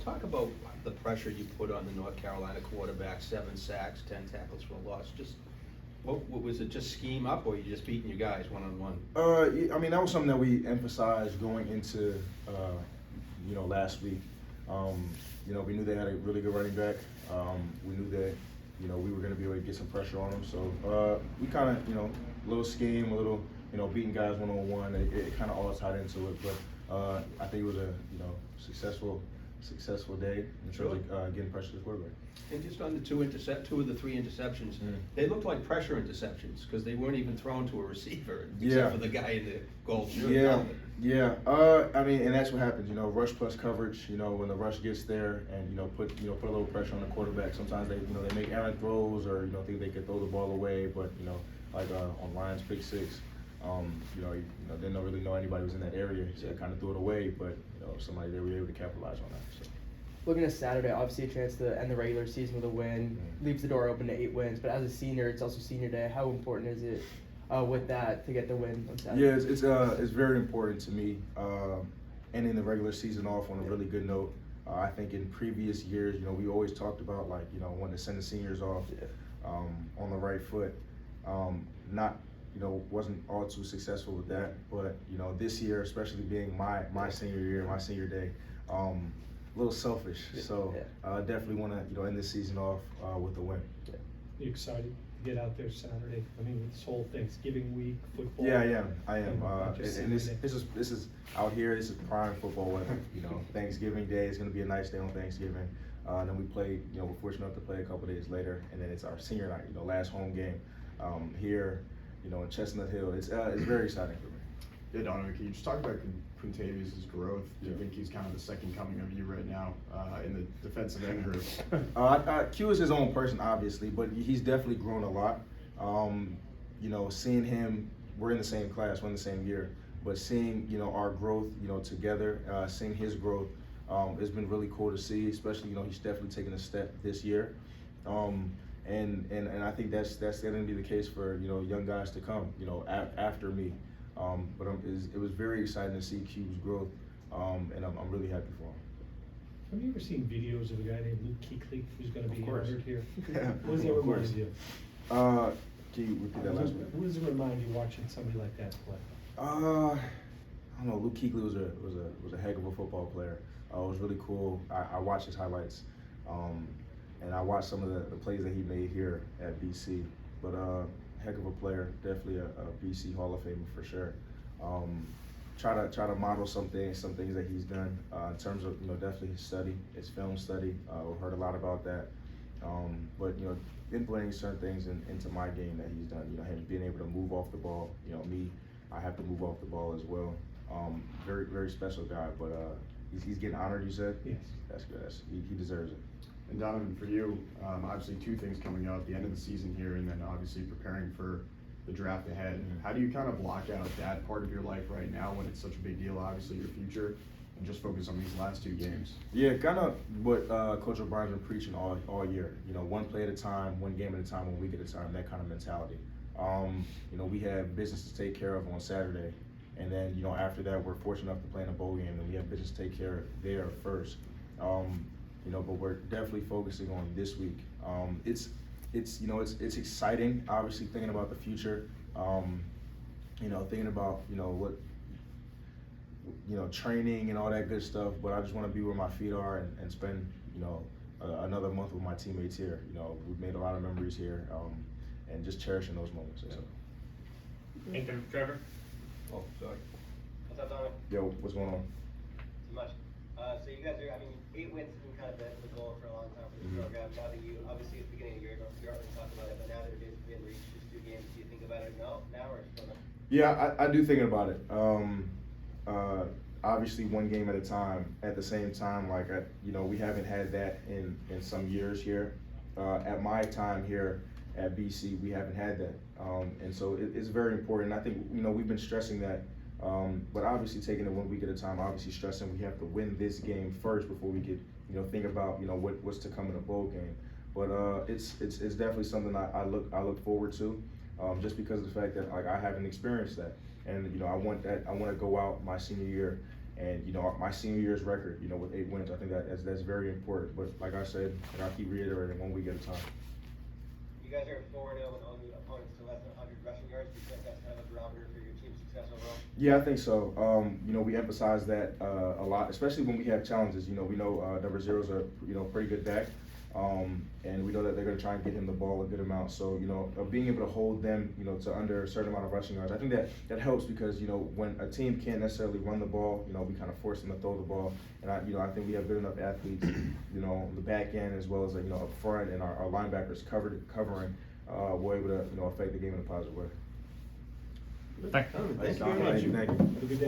talk about the pressure you put on the North Carolina quarterback, 7 sacks, 10 tackles for a loss. Just what was it? Just scheme up, or you just beating your guys one-on-one? I mean, that was something that we emphasized going into last week. We knew they had a really good running back. We knew that we were going to be able to get some pressure on them. So we kind of a little scheme, a little beating guys one-on-one. It kind of all tied into it, but I think it was a successful day in terms of getting pressure to the quarterback. And just on the two of the 3 interceptions, they looked like pressure interceptions because they weren't even thrown to a receiver, except for the guy in the gold shirt. Yeah. I mean, and that's what happens. Rush plus coverage. When the rush gets there, and put a little pressure on the quarterback. Sometimes they make errant throws or think they could throw the ball away, but like on Ryan's pick 6. Didn't really know anybody was in that area, so they kind of threw it away. But somebody they were able to capitalize on that. So. Looking at Saturday, obviously a chance to end the regular season with a win, leaves the door open to 8 wins. But as a senior, it's also senior day. How important is it with that to get the win on Saturday? Yeah, it's very important to me. Ending the regular season off on a really good note. I think in previous years, we always talked about wanting to send the seniors off on the right foot. Wasn't all too successful with that, but this year, especially being my senior year, my senior day, a little selfish. So definitely want to end this season off with a win. You excited to get out there Saturday? I mean, this whole Thanksgiving week football. Yeah, I am. And this is out here. This is prime football weather. Thanksgiving Day is going to be a nice day on Thanksgiving. Then we play. We're fortunate enough to play a couple days later, and then it's our senior night. Last home game here. In Chestnut Hill. It's very exciting for me. Yeah, Donovan, can you just talk about Quintavious' growth? Do you think he's kind of the second coming of you right now in the defensive end group? Q is his own person, obviously, but he's definitely grown a lot. Seeing him, we're in the same class, we're in the same year, but seeing our growth, together, seeing his growth, it's been really cool to see. Especially, he's definitely taken a step this year. And I think that's going to be the case for young guys to come after me. But it was very exciting to see Q's growth, and I'm really happy for him. Have you ever seen videos of a guy named Luke Kuechly who's going to be honored here? Yeah, What does that remind you? Can you repeat that last one? What does it remind you watching somebody like that play? I don't know. Luke Kuechly was a heck of a football player. It was really cool. I watched his highlights. And I watched some of the plays that he made here at BC. But heck of a player, definitely a BC Hall of Famer for sure. Try to model some things that he's done in terms of definitely his study, his film study. We've heard a lot about that. But implementing certain things into my game that he's done. Him being able to move off the ball. Me, I have to move off the ball as well. Very very special guy. But he's getting honored. You said? Yes. That's good. He deserves it. And Donovan, for you, obviously 2 things coming up, the end of the season here, and then obviously preparing for the draft ahead. How do you kind of block out that part of your life right now when it's such a big deal, obviously your future, and just focus on these last 2 games? Yeah, kind of what Coach O'Brien's been preaching all year. One play at a time, one game at a time, 1 week at a time, that kind of mentality. We have business to take care of on Saturday, and then after that we're fortunate enough to play in a bowl game, and we have business to take care of there first. But we're definitely focusing on this week. It's exciting, obviously thinking about the future. Thinking about what training and all that good stuff. But I just want to be where my feet are and spend another month with my teammates here. We've made a lot of memories here, and just cherishing those moments. So. Hey, Trevor. Oh, sorry. What's up, Donovan? Yo, what's going on? Too much. So you guys are, 8 wins has been kind of the goal for a long time for this program. Now that you, obviously at the beginning of the year, you already talked about it, but now that it is being reached, just 2 games, do you think about it now or still not? Yeah, I do thinking about it. Obviously 1 game at a time. At the same time, we haven't had that in some years here. At my time here at BC, we haven't had that, and so it's very important. I think we've been stressing that, but obviously taking it 1 week at a time. Obviously stressing we have to win this game first before we could think about what's to come in a bowl game. But it's definitely something I look forward to, just because of the fact that I haven't experienced that, and I want to go out my senior year And, you know, my senior year's record, you know, with 8 wins, I think that's very important. But like I said, and I keep reiterating, 1 week at a time. You guys are 4-0 and only opponents to less than 100 rushing yards. Do you think that's kind of a barometer for your team's success overall? Yeah, I think so. You know, we emphasize that a lot, especially when we have challenges. You know, we know number 0 is a pretty good back, and we know that they're going to try and get him the ball a good amount. So, you know, being able to hold them, you know, to under a certain amount of rushing yards, I think that helps because, you know, when a team can't necessarily run the ball, you know, we kind of force them to throw the ball. And I think we have good enough athletes, you know, on the back end as well as you know up front, and our linebackers covering. We're able to affect the game in a positive way. Thank you very much. Thank you. Have a good day.